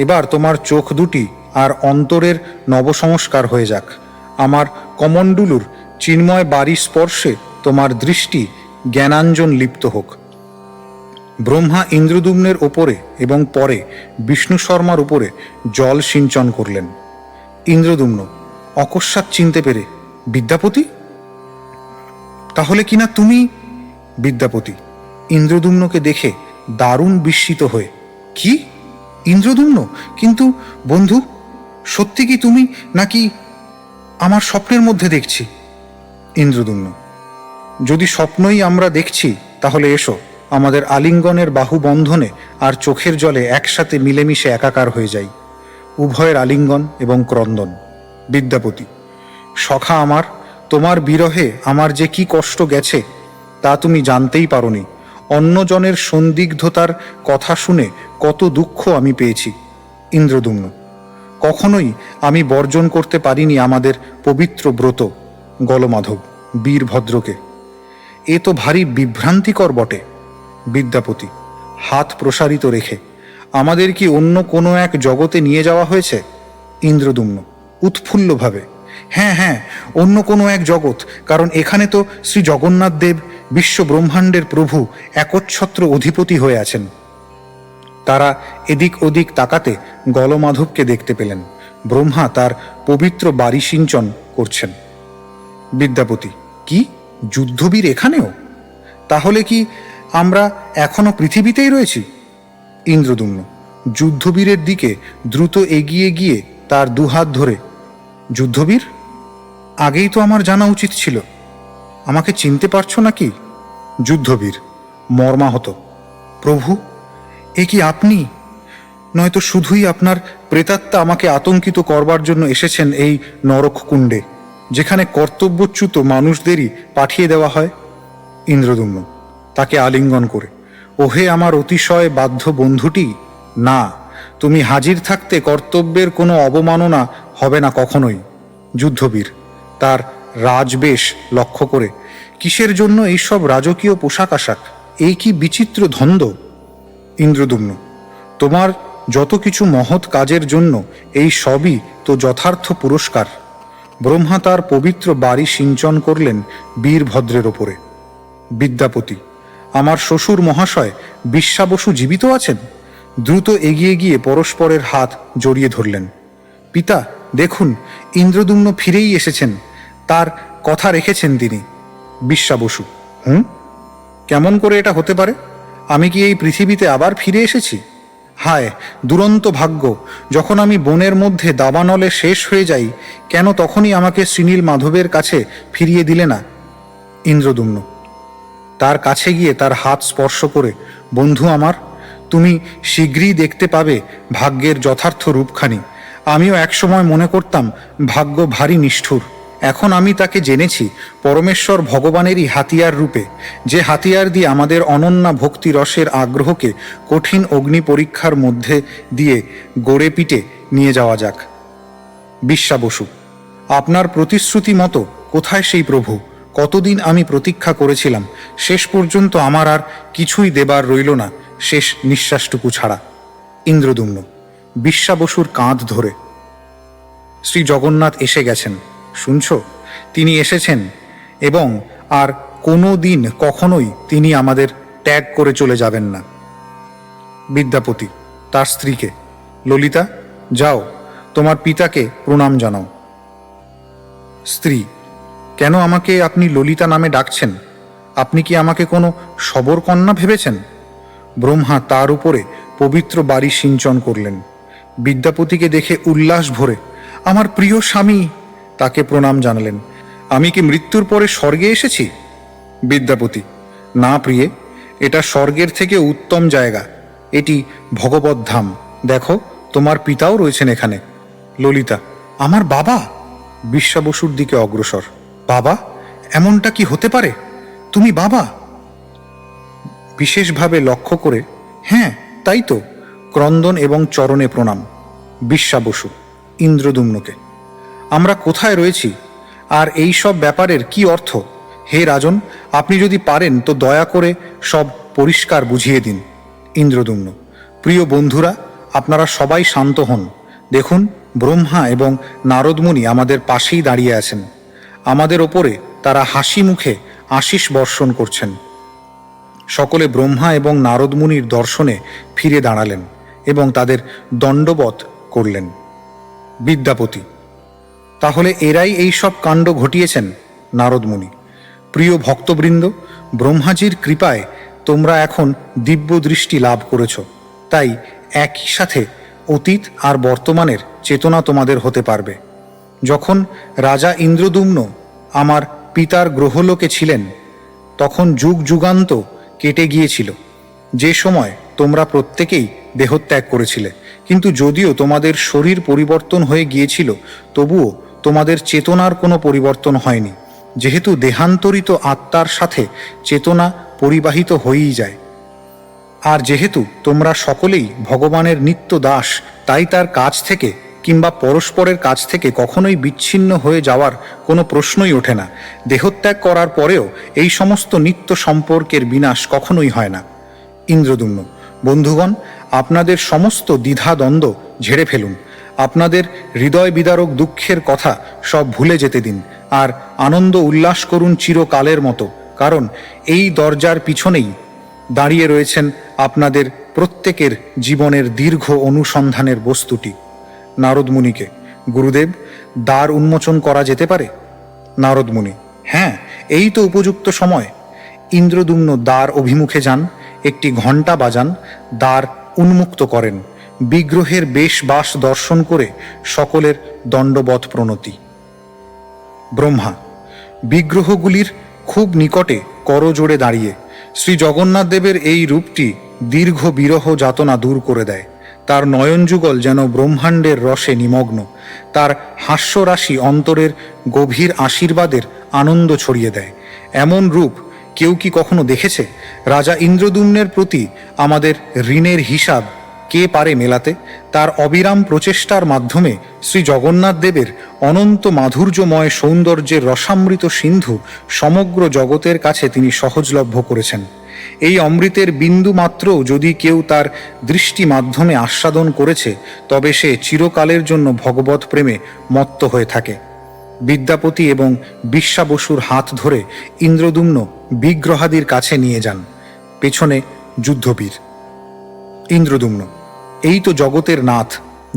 এবার তোমার চোখ দুটি আর অন্তরের নবসংস্কার হয়ে যাক। আমার কমণ্ডলুর চিন্ময় বাড়ি স্পর্শে তোমার দৃষ্টি জ্ঞানাঞ্জন লিপ্ত হোক। ব্রহ্মা ইন্দ্রদুম্নের ওপরে এবং পরে বিষ্ণু শর্মার উপরে জল সিঞ্চন করলেন। ইন্দ্রদুম্ন অকস্মাৎ চিনতে পেরে: বিদ্যাপতি? তাহলে কিনা তুমি? বিদ্যাপতি ইন্দ্রদুম্নকে দেখে দারুণ বিস্মিত হয়ে: কি, ইন্দ্রদুম্ন? কিন্তু বন্ধু, সত্যি কি তুমি, নাকি আমার স্বপ্নের মধ্যে দেখছি? ইন্দ্রদুম্ন: যদি স্বপ্নই আমরা দেখছি তাহলে এসো, আমাদের আলিঙ্গনের বাহুবন্ধনে আর চোখের জলে একসাথে মিলেমিশে একাকার হয়ে যাই। উভয়ের আলিঙ্গন এবং ক্রন্দন। বিদ্যাপতি: সখা আমার, তোমার বিরহে আমার যে কি কষ্ট গেছে তা তুমি জানতেই পারোনি। অন্যজনের সন্দিগ্ধতার কথা শুনে কত দুঃখ আমি পেয়েছি। ইন্দ্রদুম্ন: কখনোই আমি বর্জন করতে পারিনি আমাদের পবিত্র ব্রত গলমাধব বীরভদ্রকে। এ তো ভারী বিভ্রান্তিকর বটে। বিদ্যাপতি হাত প্রসারিত রেখে: আমাদের কি অন্য কোনো এক জগতে নিয়ে যাওয়া হয়েছে? ইন্দ্রদুম্ন উৎফুল্লভাবে: হ্যাঁ হ্যাঁ, অন্য কোনো এক জগৎ, কারণ এখানে তো শ্রী জগন্নাথ দেব বিশ্ব ব্রহ্মাণ্ডের প্রভু একচ্ছত্র অধিপতি হয়ে আছেন। তারা এদিক ওদিক তাকাতে গলমাধবকে দেখতে পেলেন। ব্রহ্মা তার পবিত্র বাড়ি সিঞ্চন করছেন। বিদ্যাপতি: কি, যুদ্ধবীর এখানেও? তাহলে কি আমরা এখনো পৃথিবীতেই রয়েছি? ইন্দ্রদুম্ন যুদ্ধবীরের দিকে দ্রুত এগিয়ে গিয়ে তার দুহাত ধরে, যুদ্ধবীর? আগেই তো আমার জানা উচিত ছিল। আমাকে চিনতে পারছো নাকি? যুদ্ধবীর মর্মাহত: প্রভু, এ কি আপনি? নয়তো শুধুই আপনার প্রেতাত্মা আমাকে আতঙ্কিত করবার জন্য এসেছেন এই নরককুণ্ডে, যেখানে কর্তব্যচ্যুত মানুষদেরই পাঠিয়ে দেওয়া হয়। ইন্দ্রদুম্ন তাকে আলিঙ্গন করে: ওহে আমার অতিশয় বাধ্য বন্ধুটি, না, তুমি হাজির থাকতে কর্তব্যের কোনো অবমাননা হবে না কখনোই। যুদ্ধবীর তার রাজবেশ লক্ষ্য করে: কিসের জন্য এইসব রাজকীয় পোশাক আশাক? এই কি বিচিত্র ধন্দ? ইন্দ্রদুম্ন: তোমার যত কিছু মহৎ কাজের জন্য এই সবই তো যথার্থ পুরস্কার। ব্রহ্মা তার পবিত্র বাড়ি সিঞ্চন করলেন বীরভদ্রের ওপরে। বিদ্যাপতি: আমার শ্বশুর মহাশয় বিশ্বাবসু জীবিত আছেন? দ্রুত এগিয়ে গিয়ে পরস্পরের হাত জড়িয়ে ধরলেন। পিতা, দেখুন, ইন্দ্রদুম্ন ফিরেই এসেছেন, তার কথা রেখেছেন তিনি। বিশ্বাবসু: কেমন করে এটা হতে পারে? আমি কি এই পৃথিবীতে আবার ফিরে এসেছি? হায় দুরন্ত ভাগ্য! যখন আমি বনের মধ্যে দাবানলে শেষ হয়ে যাই, কেন তখনই আমাকে শ্রীনীল মাধবের কাছে ফিরিয়ে দিলে না? ইন্দ্রদুম্ন তার কাছে গিয়ে তার হাত স্পর্শ করে: বন্ধু আমার, তুমি শীঘ্রই দেখতে পাবে ভাগ্যের যথার্থ রূপখানি। আমিও একসময় মনে করতাম ভাগ্য ভারী নিষ্ঠুর। এখন আমি তাকে জেনেছি পরমেশ্বর ভগবানেরই হাতিয়ার রূপে, যে হাতিয়ার দিয়ে আমাদের অনন্যা ভক্তি রসের আগ্রহকে কঠিন অগ্নি পরীক্ষার মধ্যে দিয়ে গড়ে পিটে নিয়ে যাওয়া যাক। বিশ্বাবসু: আপনার প্রতিশ্রুতি মতো কোথায় সেই প্রভু? কতদিন আমি প্রতীক্ষা করেছিলাম, শেষ পর্যন্ত আমার আর কিছুই দেবার রইল না, শেষ নিঃশ্বাসটুকু ছাড়া। ইন্দ্রদুম্ন বিশ্বাবসুর কাঁধ ধরে: শ্রী জগন্নাথ এসে গেছেন, শুনছ? তিনি এসেছেন, এবং আর কোনো দিন কখনোই তিনি আমাদের ত্যাগ করে চলে যাবেন না। বিদ্যাপতি তার স্ত্রীকে: ললিতা, যাও, তোমার পিতাকে প্রণাম জানাও। স্ত্রী: কেন আমাকে আপনি ললিতা নামে ডাকছেন? আপনি কি আমাকে কোনো শবর কন্যা ভেবেছেন? ব্রহ্মা তার উপরে পবিত্র বাড়ি সিঞ্চন করলেন। বিদ্যাপতিকে দেখে উল্লাস ভরে: আমার প্রিয় স্বামী! তাকে প্রণাম জানালেন। আমি কি মৃত্যুর পরে স্বর্গে এসেছি? বিদ্যাপতি: না প্রিয়ে, এটা স্বর্গের থেকে উত্তম জায়গা। এটি ভগবত ধাম। দেখো, তোমার পিতাও রয়েছেন এখানে। ললিতা: আমার বাবা? বিশ্বাবসুর দিকে অগ্রসর: বাবা? এমনটা কি হতে পারে? তুমি বাবা? বিশেষভাবে লক্ষ্য করে: হ্যাঁ, তাই তো। ক্রন্দন এবং চরণে প্রণাম। বিশ্বাবসু ইন্দ্রদুম্নকে: আমরা কোথায় রয়েছি, আর এই সব ব্যাপারের কি অর্থ? হে রাজন, আপনি যদি পারেন তো দয়া করে সব পরিষ্কার বুঝিয়ে দিন। ইন্দ্রদুম্ন: প্রিয় বন্ধুরা, আপনারা সবাই শান্ত হন। দেখুন, ব্রহ্মা এবং নারদমুনি আমাদের পাশেই দাঁড়িয়ে আছেন। আমাদের ওপরে তারা হাসি মুখে আশীষ বর্ষণ করছেন। সকলে ব্রহ্মা এবং নারদমুনির দর্শনে ফিরে দাঁড়ালেন এবং তাদের দণ্ডবৎ করলেন। বিদ্যাপতি: তাহলে এরাই এই সব কাণ্ড ঘটিয়েছেন? নারদমুনি: প্রিয় ভক্তবৃন্দ, ব্রহ্মাজির কৃপায় তোমরা এখন দিব্য দৃষ্টি লাভ করেছ, তাই একই সাথে অতীত আর বর্তমানের চেতনা তোমাদের হতে পারবে। যখন রাজা ইন্দ্রদুম্ন আমার পিতার গ্রহলোকে ছিলেন, তখন যুগ যুগান্ত কেটে গিয়েছিল, যে সময় তোমরা প্রত্যেকেই দেহত্যাগ করেছিলে। কিন্তু যদিও তোমাদের শরীর পরিবর্তন হয়ে গিয়েছিল, তবুও তোমাদের চেতনার কোনো পরিবর্তন হয়নি, যেহেতু দেহান্তরিত আত্মার সাথে চেতনা পরিবাহিত হয়েই যায়। আর যেহেতু তোমরা সকলেই ভগবানের নিত্য দাস, তাই তার কাছ থেকে কিংবা পরস্পরের কাছ থেকে কখনোই বিচ্ছিন্ন হয়ে যাওয়ার কোনো প্রশ্নই ওঠে না। দেহত্যাগ করার পরেও এই সমস্ত নিত্য সম্পর্কের বিনাশ কখনোই হয় না। ইন্দ্রদুম্ন: বন্ধুগণ, আপনাদের সমস্ত দ্বিধাদ্বন্দ্ব ঝেড়ে ফেলুন। আপনাদের হৃদয় বিদারক দুঃখের কথা সব ভুলে যেতে দিন, আর আনন্দ উল্লাস করুন চিরকালের মতো, কারণ এই দরজার পিছনেই দাঁড়িয়ে রয়েছেন আপনাদের প্রত্যেকের জীবনের দীর্ঘ অনুসন্ধানের বস্তুটি। নারদ মুনিকে, গুরুদেব, দ্বার উন্মোচন করা যেতে পারে? নারদ মুনি: হ্যাঁ, এই তো উপযুক্ত সময়। ইন্দ্রদ্যুম্ন দ্বার অভিমুখে যান, একটি ঘণ্টা বাজান, দ্বার উন্মুক্ত করেন। বিগ্রহের বেশ বাস দর্শন করে সকলের দণ্ডবৎ প্রণতি। ব্রহ্মা: বিগ্রহগুলির খুব নিকটে করজোড়ে দাঁড়িয়ে শ্রী জগন্নাথ দেবের এই রূপটি দীর্ঘ বিরহ যাতনা দূর করে দেয়। তার নয়নযুগল যেন ব্রহ্মাণ্ডের রসে নিমগ্ন, তার হাস্যরাশি অন্তরের গভীর আশীর্বাদের আনন্দ ছড়িয়ে দেয়। এমন রূপ কেউ কি কখনো দেখেছে? রাজা ইন্দ্রদ্যুম্নের প্রতি আমাদের ঋণের হিসাব কে পারে মেলাতে? তার অবিরাম প্রচেষ্টার মাধ্যমে শ্রী জগন্নাথ দেবের অনন্ত মাধুর্যময় সৌন্দর্যের রসামৃত সিন্ধু সমগ্র জগতের কাছে তিনি সহজলভ্য করেছেন। এই অমৃতের বিন্দু মাত্রও যদি কেউ তার দৃষ্টি মাধ্যমে আস্বাদন করেছে, তবে সে চিরকালের জন্য ভগবৎ প্রেমে মত্ত হয়ে থাকে। বিদ্যাপতি এবং বিশ্বা বসুর হাত ধরে ইন্দ্রদ্যুম্ন বিগ্রহাদির কাছে নিয়ে যান। পেছনে যুদ্ধবীর। ইন্দ্রদ্যুম্ন: এই তো জগতের নাথ,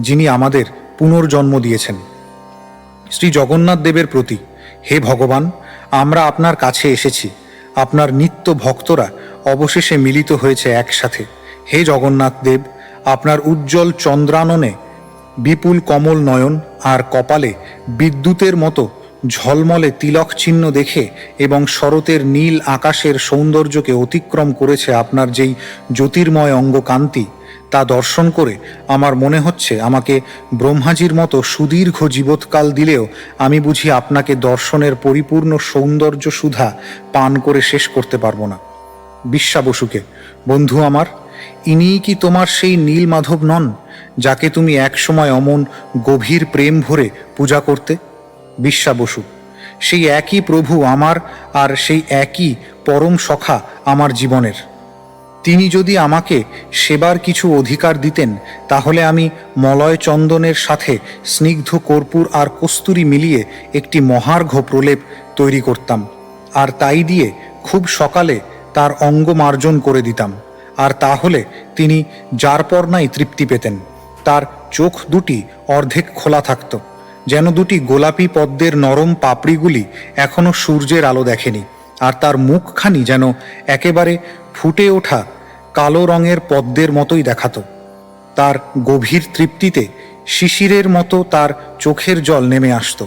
যিনি আমাদের পুনর্জন্ম দিয়েছেন। শ্রী জগন্নাথ দেবের প্রতি: হে ভগবান, আমরা আপনার কাছে এসেছি। আপনার নিত্য ভক্তরা অবশেষে মিলিত হয়েছে একসাথে। হে জগন্নাথ দেব, আপনার উজ্জ্বল চন্দ্রাননে বিপুল কমল নয়ন আর কপালে বিদ্যুতের মতো ঝলমলে তিলক চিহ্ন দেখে এবং শরতের নীল আকাশের সৌন্দর্যকে অতিক্রম করেছে আপনার যেই জ্যোতির্ময় অঙ্গকান্তি, তা দর্শন করে আমার মনে হচ্ছে আমাকে ব্রহ্মাজির মতো সুদীর্ঘ জীবৎকাল দিলেও আমি বুঝি আপনাকে দর্শনের পরিপূর্ণ সৌন্দর্য সুধা পান করে শেষ করতে পারবো না। বিশ্বা বসুকে: বন্ধু আমার, ইনিই কি তোমার সেই নীল মাধব নন, যাকে তুমি একসময় অমন গভীর প্রেম ভরে পূজা করতে? বিশ্বা বসু: সেই একই প্রভু আমার, আর সেই একই পরম সখা আমার জীবনের। তিনি যদি আমাকে সেবার কিছু অধিকার দিতেন, তাহলে আমি মলয় চন্দনের সাথে স্নিগ্ধ কর্পূর আর কস্তুরী মিলিয়ে একটি মহার্ঘ প্রলেপ তৈরি করতাম, আর তাই দিয়ে খুব সকালে তার অঙ্গ মার্জন করে দিতাম। আর তাহলে তিনি যার পর নাই তৃপ্তি পেতেন। তার চোখ দুটি অর্ধেক খোলা থাকত, যেন দুটি গোলাপি পদ্মের নরম পাপড়িগুলি এখনো সূর্যের আলো দেখেনি, আর তার মুখখানি যেন একেবারে ফুটে ওঠা কালো রঙের পদ্মের মতোই দেখাতো। তার গভীর তৃপ্তিতে শিশিরের মতো তার চোখের জল নেমে আসতো,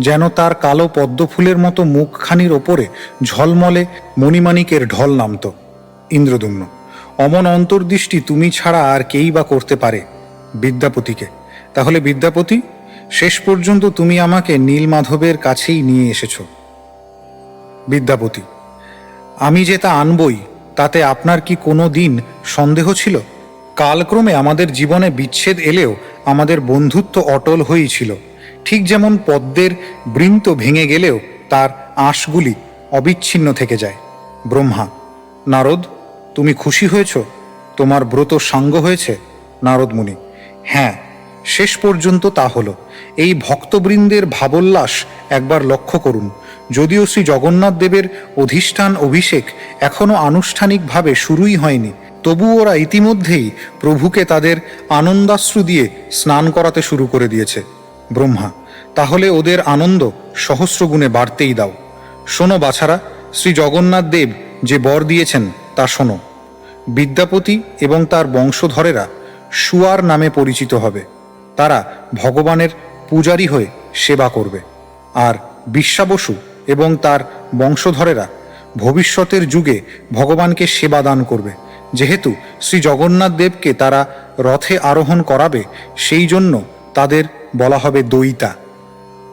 যেন তার কালো পদ্মফুলের মতো মুখখানির ওপরে ঝলমলে মণিমাণিকের ঢল নামত। ইন্দ্রদ্যুম্ন: অমন অন্তর্দৃষ্টি তুমি ছাড়া আর কেই বা করতে পারে? বিদ্যাপতিকে: তাহলে বিদ্যাপতি, শেষ পর্যন্ত তুমি আমাকে নীলমাধবের কাছেই নিয়ে এসেছ। বিদ্যাপতি: আমি যে তা আনবই, তাতে আপনার কি কোনো দিন সন্দেহ ছিল? কালক্রমে আমাদের জীবনে বিচ্ছেদ এলেও আমাদের বন্ধুত্ব অটল হয়েই ছিল। ঠিক যেমন পদ্মের বৃন্ত ভেঙে গেলেও তার আঁশগুলি অবিচ্ছিন্ন থেকে যায়। ব্রহ্মা: নারদ, তুমি খুশি হয়েছ? তোমার ব্রত সাঙ্গ হয়েছে? নারদ মুনি: হ্যাঁ, শেষ পর্যন্ত তা হলো। এই ভক্তবৃন্দের ভাবোল্লাস একবার লক্ষ্য করুন। যদিও শ্রী জগন্নাথ দেবের অধিষ্ঠান অভিষেক এখনো আনুষ্ঠানিকভাবে শুরুই হয়নি, তবু ওরা ইতিমধ্যেই প্রভুকে তাদের আনন্দাশ্রু দিয়ে স্নান করাতে শুরু করে দিয়েছে। ব্রহ্মা: তাহলে ওদের আনন্দ সহস্রগুণে বাড়তেই দাও। শোনো বাছারা, শ্রী জগন্নাথ দেব যে বর দিয়েছেন তা শোনো। বিদ্যাপতি এবং তার বংশধরেরা সুয়ার নামে পরিচিত হবে। তারা ভগবানের পূজারী হয়ে সেবা করবে। আর বিশ্বা বসু এবং তার বংশধরেরা ভবিষ্যতের যুগে ভগবানকে সেবা দান করবে। যেহেতু শ্রী জগন্নাথ দেবকে তারা রথে আরোহণ করাবে, সেই জন্য তাদের বলা হবে দয়িতা।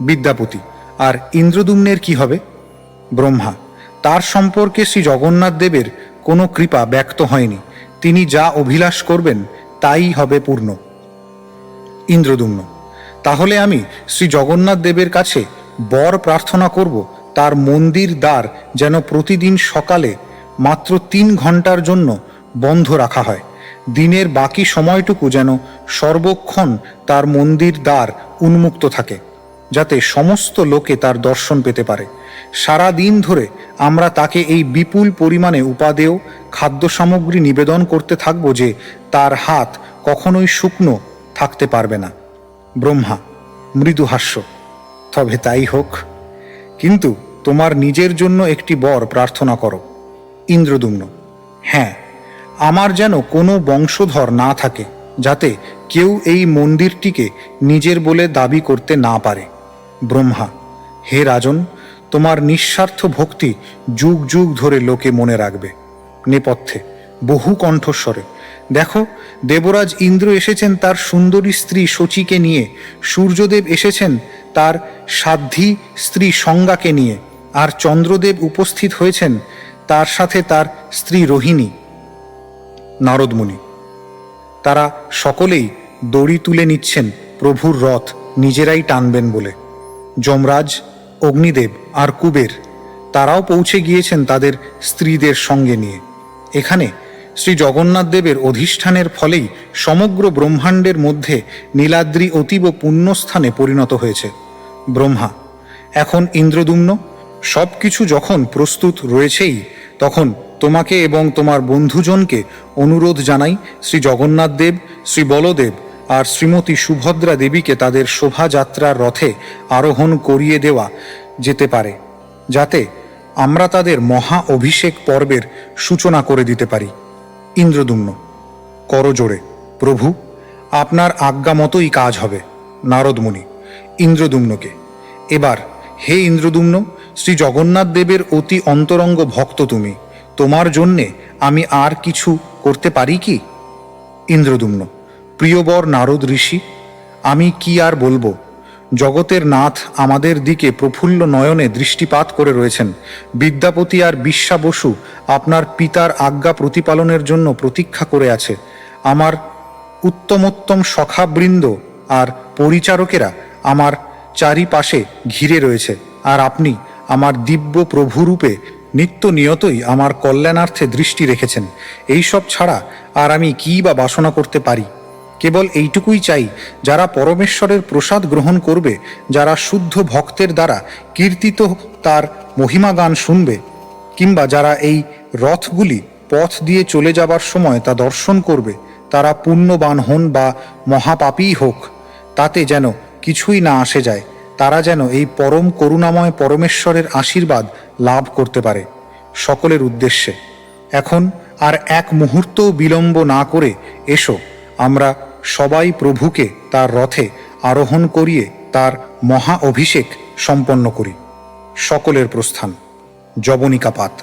বিদ্যাপতি: আর ইন্দ্রদ্যুম্নের কি হবে? ব্রহ্মা: তার সম্পর্কে শ্রী জগন্নাথ দেবের কোনো কৃপা ব্যক্ত হয়নি। তিনি যা অভিলাষ করবেন তাই হবে পূর্ণ। ইন্দ্রদ্যুম্ন: তাহলে আমি শ্রী জগন্নাথ দেবের কাছে বর প্রার্থনা করব, তার মন্দির দ্বার যেন প্রতিদিন সকালে মাত্র 3 ঘন্টার জন্য বন্ধ রাখা হয়। দিনের বাকি সময়টুকু যেন সর্বক্ষণ তার মন্দির দ্বার উন্মুক্ত থাকে, যাতে সমস্ত লোকে তার দর্শন পেতে পারে। সারা দিন ধরে আমরা তাকে এই বিপুল পরিমাণে উপাদেয় খাদ্য সামগ্রী নিবেদন করতে থাকব যে তার হাত কখনোই শুকনো থাকতে পারবে না। ব্রহ্মা মৃদু হাস্য, তবে তাই হোক, কিন্তু তোমার নিজের জন্য একটি বর প্রার্থনা করো। ইন্দ্রদ্যুম্ন: হ্যাঁ, আমার যেন কোনো বংশধর না থাকে, যাতে কেউ এই মন্দিরটিকে নিজের বলে দাবি করতে না পারে। ব্রহ্মা: হে রাজন, তোমার নিঃস্বার্থ ভক্তি যুগ যুগ ধরে লোকে মনে রাখবে। নেপথ্যে বহু কণ্ঠস্বরে: দেখো, দেবরাজ ইন্দ্র এসেছেন তার সুন্দরী স্ত্রী শচীকে নিয়ে, সূর্যদেব এসেছেন তার সাধ্বী স্ত্রী সংজ্ঞাকে নিয়ে, আর চন্দ্রদেব উপস্থিত হয়েছেন তার সাথে তার স্ত্রী রোহিণী। নারদমুনি: তারা সকলেই দড়ি তুলে নিচ্ছেন প্রভুর রথ নিজেরাই টানবেন বলে। যমরাজ, অগ্নিদেব আর কুবের তারাও পৌঁছে গিয়েছেন তাদের স্ত্রীদের সঙ্গে নিয়ে। এখানে শ্রী জগন্নাথ দেবের অধিষ্ঠানের ফলেই সমগ্র ব্রহ্মাণ্ডের মধ্যে নীলাদ্রি অতীব পুণ্যস্থানে পরিণত হয়েছে। ব্রহ্মা: এখন ইন্দ্রদ্যুম্ন, সব কিছু যখন প্রস্তুত রয়েছেই, তখন তোমাকে এবং তোমার বন্ধুজনকে অনুরোধ জানাই, শ্রী জগন্নাথ দেব, শ্রী বলদেব আর শ্রীমতী সুভদ্রা দেবীকে তাদের শোভাযাত্রার রথে আরোহণ করিয়ে দেওয়া যেতে পারে, যাতে আমরা তাদের মহা অভিষেক পর্বের সূচনা করে দিতে পারি। ইন্দ্রদ্যুম্ন করজোড়ে: প্রভু, আপনার আজ্ঞা মতোই কাজ হবে। নারদমুনি ইন্দ্রদ্যুম্নকে: এবার হে ইন্দ্রদ্যুম্ন, শ্রী জগন্নাথ দেবের অতি অন্তরঙ্গ ভক্ত তুমি, তোমার জন্যে আমি আর কিছু করতে পারি কি? ইন্দ্রদ্যুম্ন: প্রিয়বর নারদ ঋষি, আমি কি আর বলবো। জগতের নাথ আমাদের দিকে প্রফুল্ল নয়নে দৃষ্টিপাত করে রয়েছেন। বিদ্যাপতি আর বিশ্বা বসু আপনার পিতার আজ্ঞা প্রতিপালনের জন্য প্রতীক্ষা করে আছে। আমার উত্তমোত্তম সখাবৃন্দ আর পরিচারকেরা আমার চারিপাশে ঘিরে রয়েছে, আর আপনি আমার দিব্য প্রভুরূপে নিত্য নিয়তই আমার কল্যাণার্থে দৃষ্টি রেখেছেন। এইসব ছাড়া আর আমি কী বা বাসনা করতে পারি? কেবল এইটুকুই চাই, যারা পরমেশ্বরের প্রসাদ গ্রহণ করবে, যারা শুদ্ধ ভক্তের দ্বারা কীর্তিত তার মহিমা গান শুনবে, কিংবা যারা এই রথগুলি পথ দিয়ে চলে যাবার সময় তা দর্শন করবে, তারা পুণ্যবান হন বা মহাপাপীই হোক, তাতে যেন কিছুই না আসে যায়। তারা যেন এই পরম করুণাময় পরমেশ্বরের আশীর্বাদ লাভ করতে পারে। সকলের উদ্দেশ্যে এখন আর এক মুহূর্তও বিলম্ব না করে এসো, আমরা সবাই প্রভুকে তার রথে আরোহণ করিয়ে তার মহা অভিষেক সম্পন্ন করি। সকলের প্রস্থান। যবনিকাপাত।